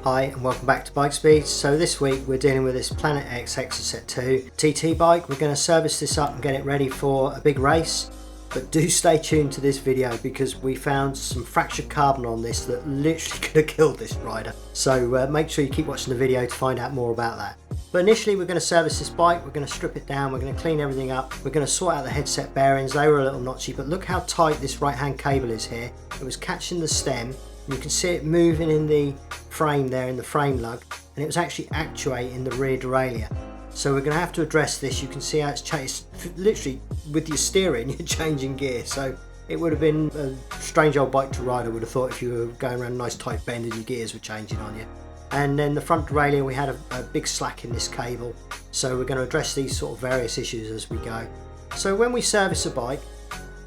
Hi and welcome back to Bike Speed. So this week we're dealing with this Planet X Exocet 2 TT bike. We're going to service this up and get it ready for a big race, but do stay tuned to this video because we found some fractured carbon on this that literally could have killed this rider. So make sure you keep watching the video to find out more about that. But initially we're going to service this bike, we're going to strip it down, we're going to clean everything up, we're going to sort out the headset bearings. They were a little notchy, but look how tight this right hand cable is here. It was catching the stem. You can see it moving in the frame there, in the frame lug, and it was actually actuating the rear derailleur. So we're going to have to address this. You can see how it's literally with your steering, you're changing gear. So it would have been a strange old bike to ride, I would have thought, if you were going around a nice tight bend and your gears were changing on you. And then the front derailleur, we had a big slack in this cable. So we're going to address these sort of various issues as we go. So when we service a bike,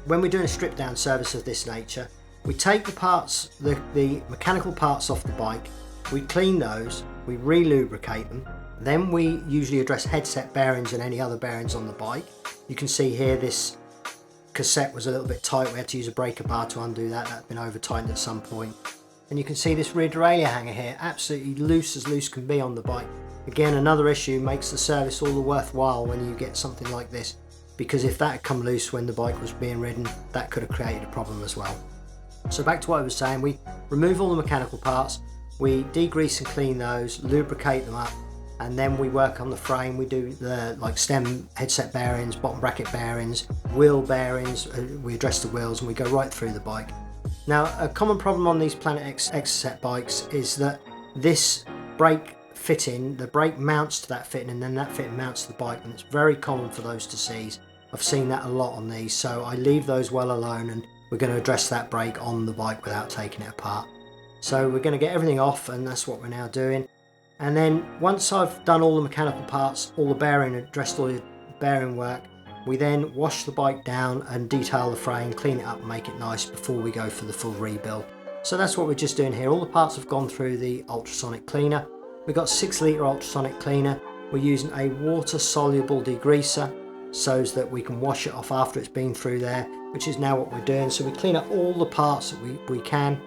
when we're doing a strip down service of this nature, we take the parts, the mechanical parts off the bike, we clean those, we re-lubricate them, then we usually address headset bearings and any other bearings on the bike. You can see here this cassette was a little bit tight, we had to use a breaker bar to undo that, that's been over tightened at some point. And you can see this rear derailleur hanger here, absolutely loose as loose can be on the bike. Again, another issue, makes the service all the worthwhile when you get something like this, because if that had come loose when the bike was being ridden, that could have created a problem as well. So back to what I was saying, we remove all the mechanical parts, we degrease and clean those, lubricate them up, and then we work on the frame. We do the stem headset bearings, bottom bracket bearings, wheel bearings, we address the wheels, and we go right through the bike. Now, a common problem on these Planet X Exocet bikes is that this brake fitting, the brake mounts to that fitting, and then that fitting mounts to the bike, and it's very common for those to seize. I've seen that a lot on these, so I leave those well alone, and we're going to address that brake on the bike without taking it apart. So we're going to get everything off, and that's what we're now doing. And then once I've done all the mechanical parts, all the bearing, addressed all the bearing work, we then wash the bike down and detail the frame, clean it up and make it nice before we go for the full rebuild. So that's what we're just doing here. All the parts have gone through the ultrasonic cleaner. We've got 6 litre ultrasonic cleaner. We're using a water soluble degreaser so that we can wash it off after it's been through there, which is now what we're doing. So we clean up all the parts that we can.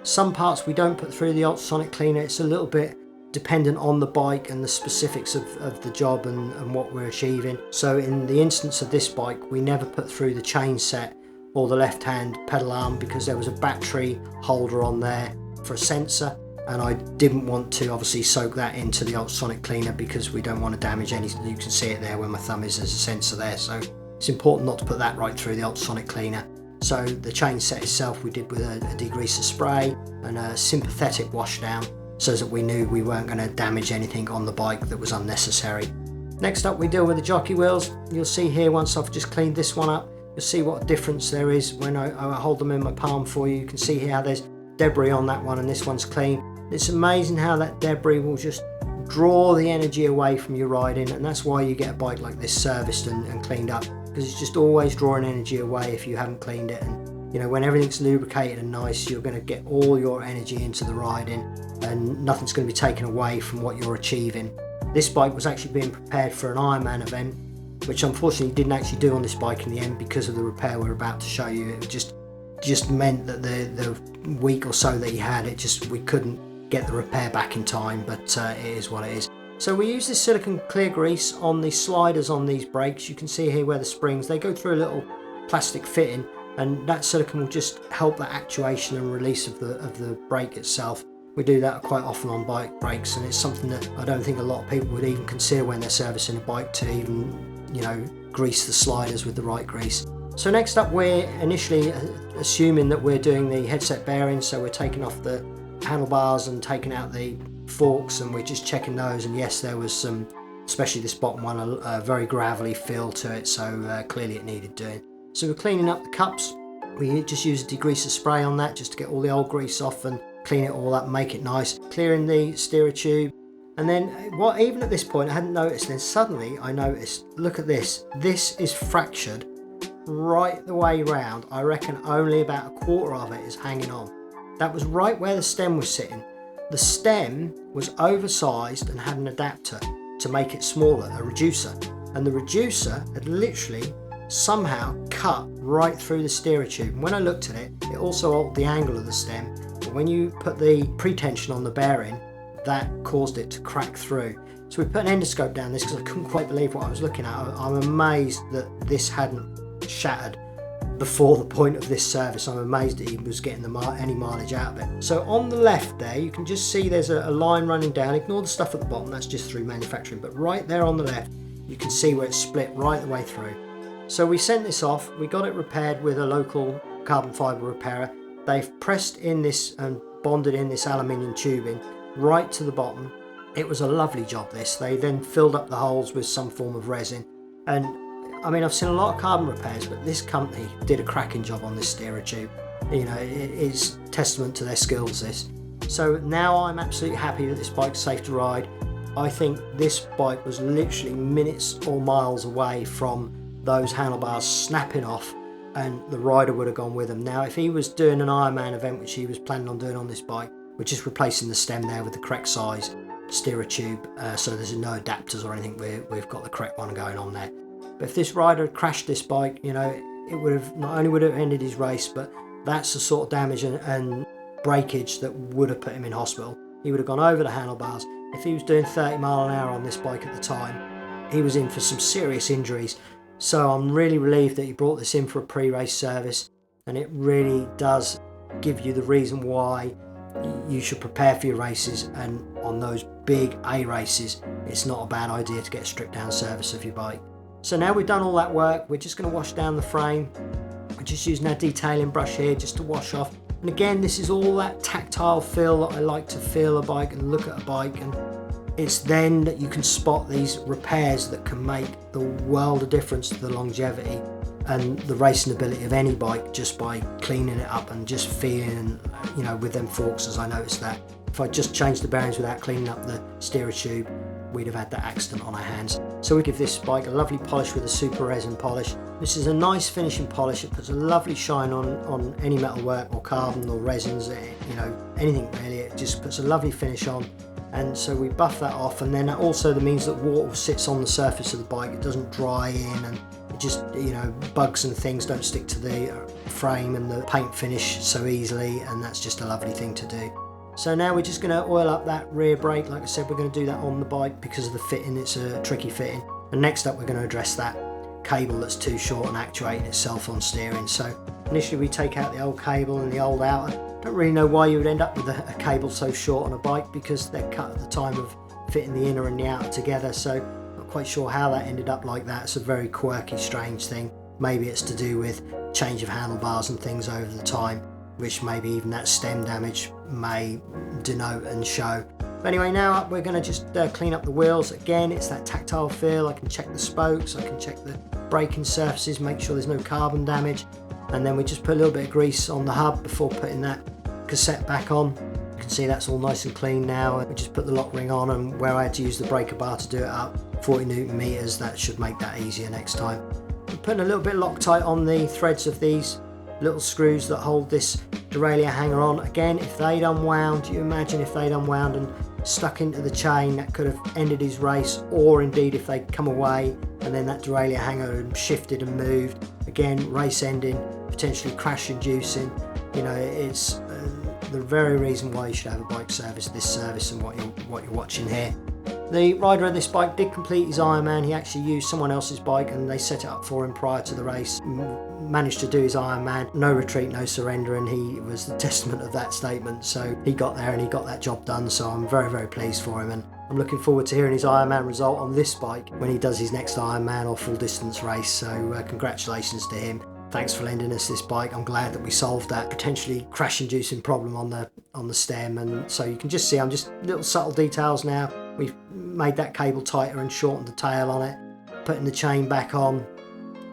Some parts we don't put through the ultrasonic cleaner. It's a little bit dependent on the bike and the specifics of the job and what we're achieving. So in the instance of this bike, we never put through the chain set or the left hand pedal arm because there was a battery holder on there for a sensor, and I didn't want to obviously soak that into the ultrasonic cleaner because we don't want to damage anything. You can see it there where my thumb is, there's a sensor there, so it's important not to put that right through the ultrasonic cleaner. So the chain set itself we did with a degreaser spray and a sympathetic wash down so that we knew we weren't going to damage anything on the bike that was unnecessary. Next up we deal with the jockey wheels. You'll see here once I've just cleaned this one up, you'll see what difference there is when I hold them in my palm for you. You can see here how there's debris on that one and this one's clean. It's amazing how that debris will just draw the energy away from your riding, and that's why you get a bike like this serviced and cleaned up, because it's just always drawing energy away if you haven't cleaned it. And you know, when everything's lubricated and nice, you're going to get all your energy into the riding and nothing's going to be taken away from what you're achieving. This bike was actually being prepared for an Ironman event, which unfortunately didn't actually do on this bike in the end because of the repair we're about to show you. It just meant that the week or so that he had, we couldn't get the repair back in time, but it is what it is. So we use this silicone clear grease on the sliders on these brakes. You can see here where the springs, they go through a little plastic fitting, and that silicone will just help the actuation and release of the brake itself. We do that quite often on bike brakes, and it's something that I don't think a lot of people would even consider when they're servicing a bike, to even, you know, grease the sliders with the right grease. So next up, we're initially assuming that we're doing the headset bearings, so we're taking off the handlebars and taking out the forks, and we're just checking those, and yes, there was some, especially this bottom one, a very gravelly feel to it, so clearly it needed doing. So we're cleaning up the cups. We just use a degreaser spray on that just to get all the old grease off and clean it all up and make it nice, clearing the steerer tube. And then even at this point I hadn't noticed, then suddenly I noticed, look at this is fractured right the way round. I reckon only about a quarter of it is hanging on. That was right where the stem was sitting. The stem was oversized and had an adapter to make it smaller, a reducer, and the reducer had literally somehow cut right through the steerer tube. And when I looked at it, it also altered the angle of the stem, but when you put the pretension on the bearing that caused it to crack through. So we put an endoscope down this because I couldn't quite believe what I was looking at. I'm amazed that this hadn't shattered before the point of this service. I'm amazed that he was getting any mileage out of it. So on the left there, you can just see there's a line running down. Ignore the stuff at the bottom, that's just through manufacturing. But right there on the left, you can see where it's split right the way through. So we sent this off, we got it repaired with a local carbon fibre repairer. They've pressed in this and bonded in this aluminium tubing right to the bottom. It was a lovely job this. They then filled up the holes with some form of resin. And I mean, I've seen a lot of carbon repairs, but this company did a cracking job on this steerer tube. You know, it's testament to their skills, this. So now I'm absolutely happy that this bike's safe to ride. I think this bike was literally minutes or miles away from those handlebars snapping off, and the rider would have gone with them. Now, if he was doing an Ironman event, which he was planning on doing on this bike, we're just replacing the stem there with the correct size steerer tube, so there's no adapters or anything. We've got the correct one going on there. But if this rider had crashed this bike, you know, it would have not only would have ended his race, but that's the sort of damage and breakage that would have put him in hospital. He would have gone over the handlebars. If he was doing 30 mile an hour on this bike at the time, he was in for some serious injuries. So I'm really relieved that he brought this in for a pre-race service, and it really does give you the reason why you should prepare for your races, and on those big A races, it's not a bad idea to get a stripped down service of your bike. So now we've done all that work, we're just going to wash down the frame. We're just using our detailing brush here just to wash off. And again, this is all that tactile feel that I like to feel a bike and look at a bike, and it's then that you can spot these repairs that can make the world of difference to the longevity and the racing ability of any bike, just by cleaning it up and just feeling, you know, with them forks, as I noticed that if I just changed the bearings without cleaning up the steerer tube, we'd have had that accident on our hands. So we give this bike a lovely polish with a super resin polish. This is a nice finishing polish. It puts a lovely shine on any metalwork or carbon or resins, you know, anything really. It just puts a lovely finish on. And so we buff that off, and then that also means that water sits on the surface of the bike. It doesn't dry in, and it just, you know, bugs and things don't stick to the frame and the paint finish so easily, and that's just a lovely thing to do. So now we're just going to oil up that rear brake. Like I said, we're going to do that on the bike because of the fitting. It's a tricky fitting. And next up, we're going to address that cable that's too short and actuating itself on steering. So initially we take out the old cable and the old outer. Don't really know why you would end up with a cable so short on a bike, because they're cut at the time of fitting the inner and the outer together. So not quite sure how that ended up like that. It's a very quirky, strange thing. Maybe it's to do with change of handlebars and things over the time, which maybe even that stem damage may denote and show. But anyway, now up, we're going to just clean up the wheels. Again, it's that tactile feel. I can check the spokes, I can check the braking surfaces, make sure there's no carbon damage. And then we just put a little bit of grease on the hub before putting that cassette back on. You can see that's all nice and clean now. We just put the lock ring on, and where I had to use the breaker bar to do it up, 40 Newton meters, that should make that easier next time. I'm putting a little bit of Loctite on the threads of these little screws that hold this derailleur hanger on. Again, if they'd unwound, you imagine if they'd unwound and stuck into the chain, that could have ended his race, or indeed if they'd come away and then that derailleur hanger had shifted and moved, again, race ending, potentially crash inducing. You know, it's the very reason why you should have a bike service, this service, and what you're watching here. The rider of this bike did complete his Ironman. He actually used someone else's bike and they set it up for him prior to the race. Managed to do his Ironman, no retreat, no surrender, and he was the testament of that statement. So he got there and he got that job done, so I'm very, very pleased for him, and I'm looking forward to hearing his Ironman result on this bike when he does his next Ironman or full distance race. So congratulations to him. Thanks for lending us this bike. I'm glad that we solved that potentially crash-inducing problem on the stem. And so you can just see, I'm just little subtle details now. We've made that cable tighter and shortened the tail on it, putting the chain back on,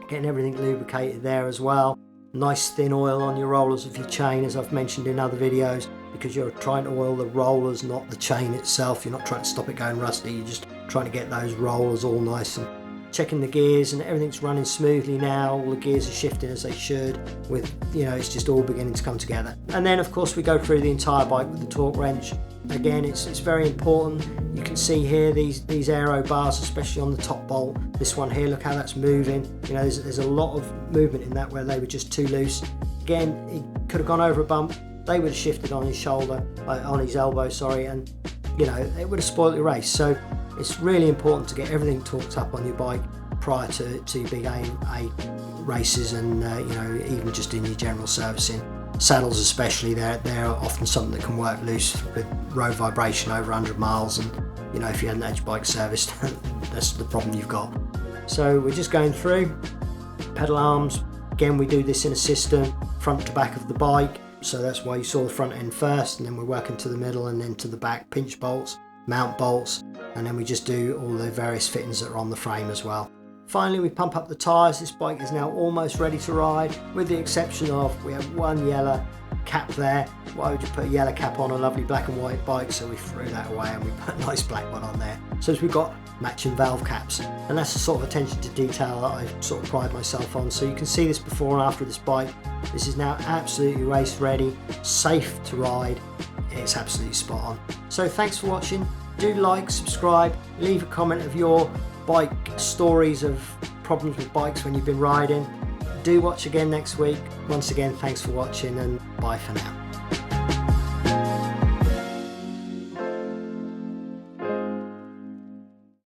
getting everything lubricated there as well. Nice thin oil on your rollers of your chain, as I've mentioned in other videos, because you're trying to oil the rollers, not the chain itself. You're not trying to stop it going rusty, you're just trying to get those rollers all nice, and checking the gears, and everything's running smoothly now. All the gears are shifting as they should, with, you know, it's just all beginning to come together. And then of course we go through the entire bike with the torque wrench. Again, it's very important. You can see here these aero bars, especially on the top bolt. This one here, look how that's moving. You know, there's a lot of movement in that where they were just too loose. Again, he could have gone over a bump. They would have shifted on his shoulder, on his elbow, sorry, and you know, it would have spoiled the race. So it's really important to get everything torqued up on your bike prior to big A races, and you know, even just in your general servicing. Saddles especially, they're often something that can work loose with road vibration over 100 miles, and you know, if you hadn't had your bike serviced, that's the problem you've got. So we're just going through pedal arms. Again, we do this in a system, front to back of the bike, so that's why you saw the front end first, and then we're working to the middle and then to the back, pinch bolts, mount bolts, and then we just do all the various fittings that are on the frame as well. Finally, we pump up the tyres. This bike is now almost ready to ride, with the exception of we have one yellow cap there. Why would you put a yellow cap on a lovely black and white bike? So we threw that away and we put a nice black one on there. So we've got matching valve caps, and that's the sort of attention to detail that I sort of pride myself on. So you can see this before and after this bike. This is now absolutely race ready, safe to ride. It's absolutely spot on. So thanks for watching. Do like, subscribe, leave a comment of your bike stories of problems with bikes when you've been riding. Do watch again next week. Once again, thanks for watching, and bye for now.